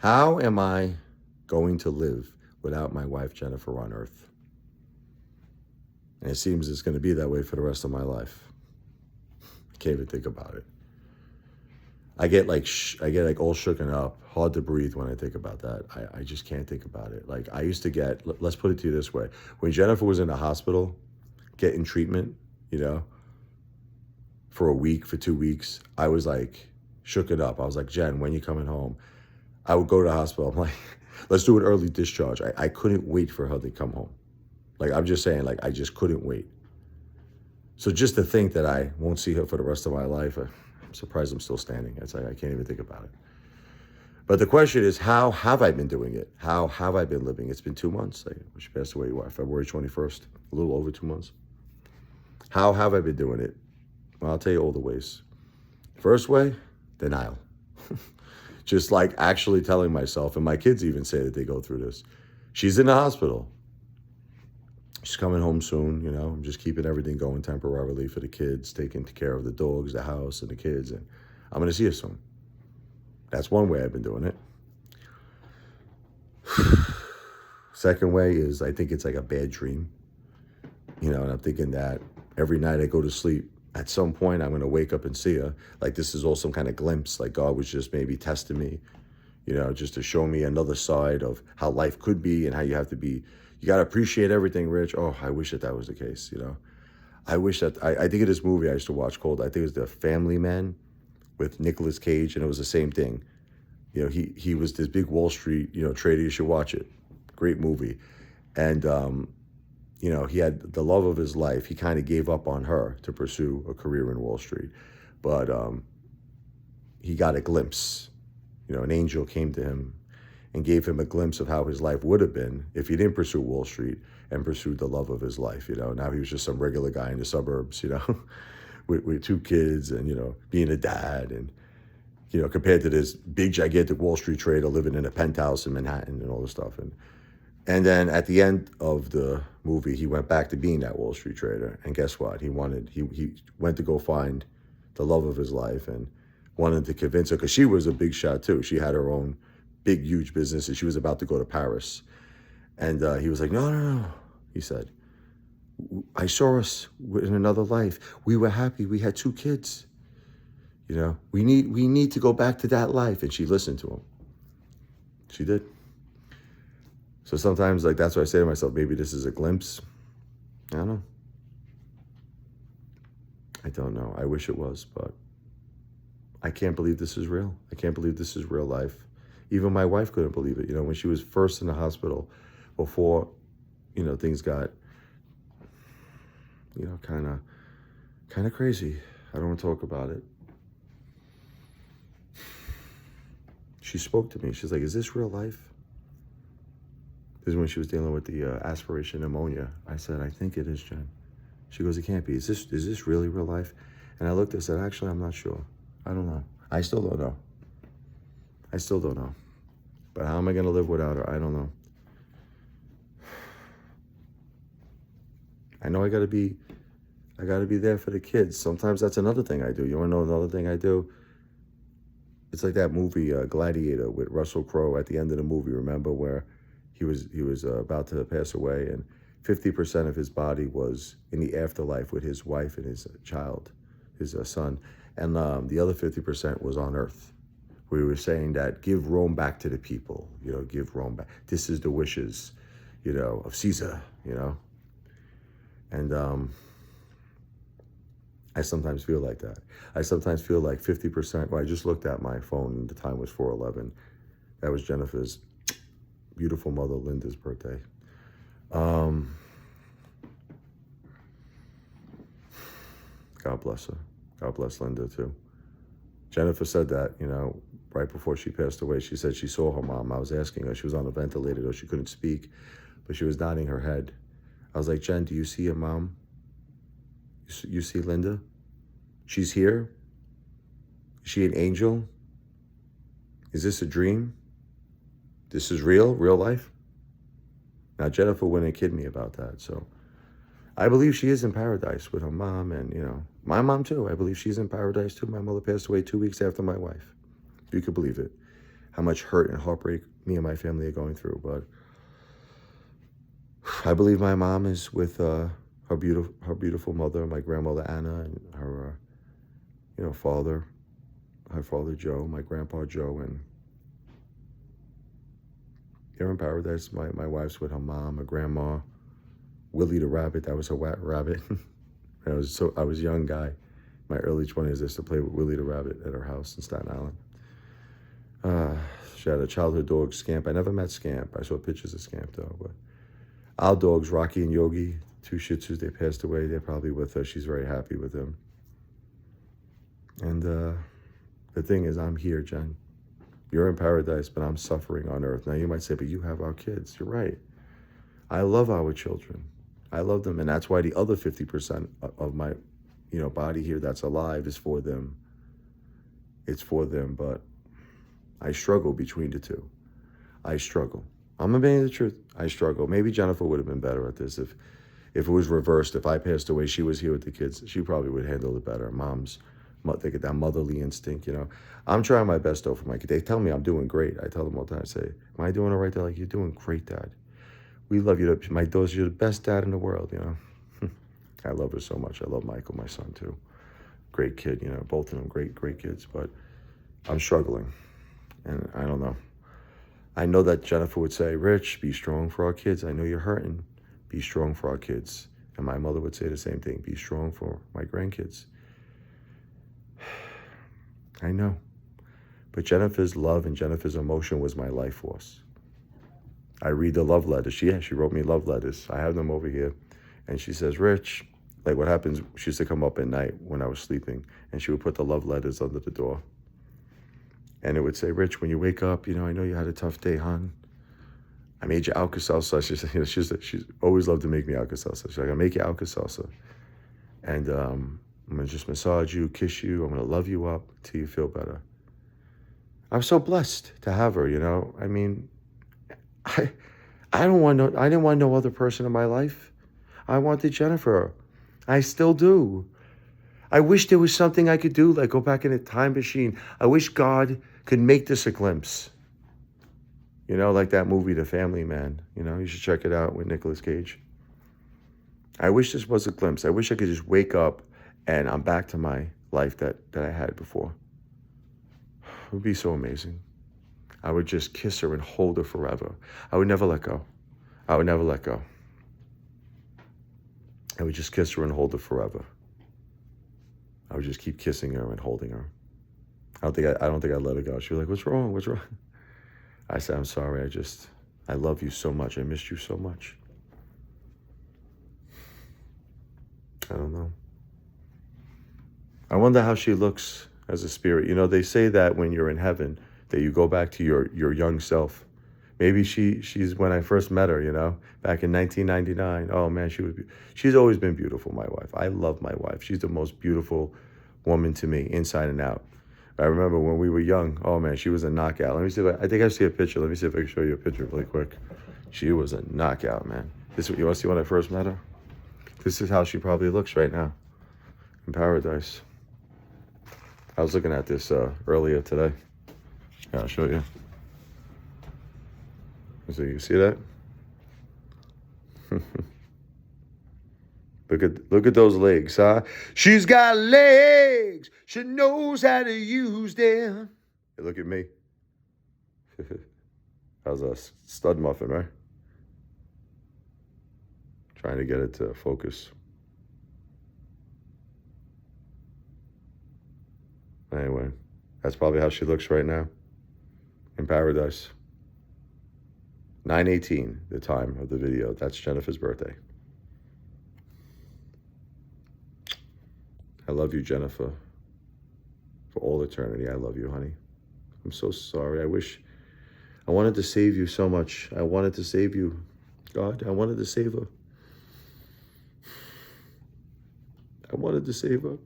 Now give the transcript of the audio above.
How am I going to live without my wife, Jennifer, on earth? And it seems it's going to be that way for the rest of my life. I can't even think about it. I get like all shooken up, hard to breathe when I think about that. I just can't think about it. Like I used to get, let's put it to you this way. When Jennifer was in the hospital getting treatment, for a week, for 2 weeks, I was like shooken up. I was like, Jen, when you coming home? I would go to the hospital. I'm like, let's do an early discharge. I couldn't wait for her to come home. Like, I'm just saying, like, I just couldn't wait. So just to think that I won't see her for the rest of my life, I'm surprised I'm still standing. It's like, I can't even think about it. But the question is, how have I been doing it? How have I been living? It's been 2 months. She passed away, February 21st, a little over 2 months. How have I been doing it? Well, I'll tell you all the ways. First way, denial. Just like actually telling myself, and my kids even say that they go through this. She's in the hospital. She's coming home soon, I'm just keeping everything going temporarily for the kids, taking care of the dogs, the house, and the kids, and I'm going to see her soon. That's one way I've been doing it. Second way is I think it's like a bad dream, and I'm thinking that every night I go to sleep, at some point I'm going to wake up and see her. Like this is all some kind of glimpse, like God was just maybe testing me, just to show me another side of how life could be and how you have to be. You got to appreciate everything, Rich. Oh, I wish that was the case, I wish that, I think of this movie I used to watch called, I think it was The Family Man with Nicolas Cage, and it was the same thing. He was this big Wall Street, trader. You should watch it. Great movie. And, he had the love of his life. He kind of gave up on her to pursue a career in Wall Street. But he got a glimpse. An angel came to him and gave him a glimpse of how his life would have been if he didn't pursue Wall Street and pursued the love of his life. Now he was just some regular guy in the suburbs, with 2 kids and, being a dad and, compared to this big, gigantic Wall Street trader living in a penthouse in Manhattan and all this stuff. And then at the end of the movie, he went back to being that Wall Street trader. And guess what? He went to go find the love of his life and wanted to convince her, because she was a big shot too. She had her own big, huge business, and she was about to go to Paris. And he was like, no, he said, I saw us in another life. We were happy. We had 2 kids. We need to go back to that life. And she listened to him. She did. So sometimes, like, that's what I say to myself, maybe this is a glimpse. I don't know. I wish it was, but I can't believe this is real. I can't believe this is real life. Even my wife couldn't believe it. When she was first in the hospital, before, things got, kind of crazy. I don't want to talk about it. She spoke to me. She's like, is this real life? This is when she was dealing with the aspiration pneumonia. I said, I think it is, Jen. She goes, it can't be. Is this really real life? And I looked and said, actually, I'm not sure. I don't know. I still don't know. But how am I going to live without her? I don't know. I know I got to be there for the kids. Sometimes that's another thing I do. You want to know another thing I do? It's like that movie Gladiator with Russell Crowe at the end of the movie. Remember where he was about to pass away, and 50% of his body was in the afterlife with his wife and his child, his son, and the other 50% was on earth. We were saying that give Rome back to the people, give Rome back. This is the wishes, of Caesar, And I sometimes feel like that. I sometimes feel like 50%. Well, I just looked at my phone and the time was 4:11. That was Jennifer's beautiful mother, Linda's birthday. God bless her. God bless Linda too. Jennifer said that, right before she passed away. She said she saw her mom. I was asking her. She was on a ventilator, though she couldn't speak, but she was nodding her head. I was like, Jen, do you see your mom? You see Linda? She's here? Is she an angel? Is this a dream? This is real life? Now, Jennifer wouldn't kid me about that. So I believe she is in paradise with her mom and, my mom too. I believe she's in paradise too. My mother passed away 2 weeks after my wife, if you could believe it. how much hurt and heartbreak me and my family are going through. But I believe my mom is with her beautiful mother, my grandmother Anna, and her father, her father Joe, my grandpa Joe, and they're in paradise. My wife's with her mom, her grandma, Willie the rabbit. That was her rabbit. I was a young guy, my early 20s. I used to play with Willie the rabbit at her house in Staten Island. She had a childhood dog, Scamp. I never met Scamp. I saw pictures of Scamp though. But our dogs, Rocky and Yogi, 2 Shih Tzus, they passed away. They're probably with her. She's very happy with them. And the thing is, I'm here, Jen. You're in paradise, but I'm suffering on earth. Now you might say, but you have our kids. You're right. I love our children. I love them. And that's why the other 50% of my, body here that's alive is for them. It's for them, but I struggle between the two. I struggle. I'm gonna tell you the truth. I struggle. Maybe Jennifer would have been better at this if it was reversed. If I passed away, she was here with the kids. She probably would handle it better. They get that motherly instinct, I'm trying my best though for my kids. They tell me I'm doing great. I tell them all the time. I say, "Am I doing all right?" They're like, "You're doing great, Dad. We love you. My daughters, you're the best dad in the world." I love her so much. I love Michael, my son too. Great kid. Both of them great kids. But I'm struggling, and I don't know. I know that Jennifer would say, "Rich, be strong for our kids. I know you're hurting. Be strong for our kids." And my mother would say the same thing. Be strong for my grandkids. I know. But Jennifer's love and Jennifer's emotion was my life force. I read the love letters. She wrote me love letters. I have them over here. And she says, "Rich," like what happens, she used to come up at night when I was sleeping, and she would put the love letters under the door. And it would say, "Rich, when you wake up, I know you had a tough day, hon. I made you Alka-Seltzer." She's always loved to make me Alka-Seltzer. She's like, "I make you Alka-Seltzer. And I'm going to just massage you, kiss you. I'm going to love you up till you feel better." I'm so blessed to have her, I mean, I didn't want no other person in my life. I wanted Jennifer. I still do. I wish there was something I could do, like go back in a time machine. I wish God could make this a glimpse. Like that movie, The Family Man. You should check it out with Nicolas Cage. I wish this was a glimpse. I wish I could just wake up and I'm back to my life that I had before. It would be so amazing. I would just kiss her and hold her forever. I would never let go. I would never let go. I would just kiss her and hold her forever. I would just keep kissing her and holding her. I don't think I'd let her go. She was like, "What's wrong? What's wrong?" I said, "I'm sorry. I love you so much. I missed you so much." I don't know. I wonder how she looks as a spirit. They say that when you're in heaven, that you go back to your young self. Maybe she's when I first met her, back in 1999. Oh man, she's always been beautiful, my wife. I love my wife. She's the most beautiful woman to me, inside and out. I remember when we were young, oh man, she was a knockout. Let me see I think I see a picture. Let me see if I can show you a picture really quick. She was a knockout, man. You want to see when I first met her? This is how she probably looks right now in paradise. I was looking at this earlier today. Yeah, I'll show you. So you see that? Look at those legs, huh? She's got legs. She knows how to use them. Hey, look at me. How's a stud muffin, right? Trying to get it to focus. Anyway, that's probably how she looks right now in paradise. 9:18, the time of the video. That's Jennifer's birthday. I love you, Jennifer. For all eternity, I love you, honey. I'm so sorry. I wanted to save you so much. I wanted to save you. God, I wanted to save her. I wanted to save her.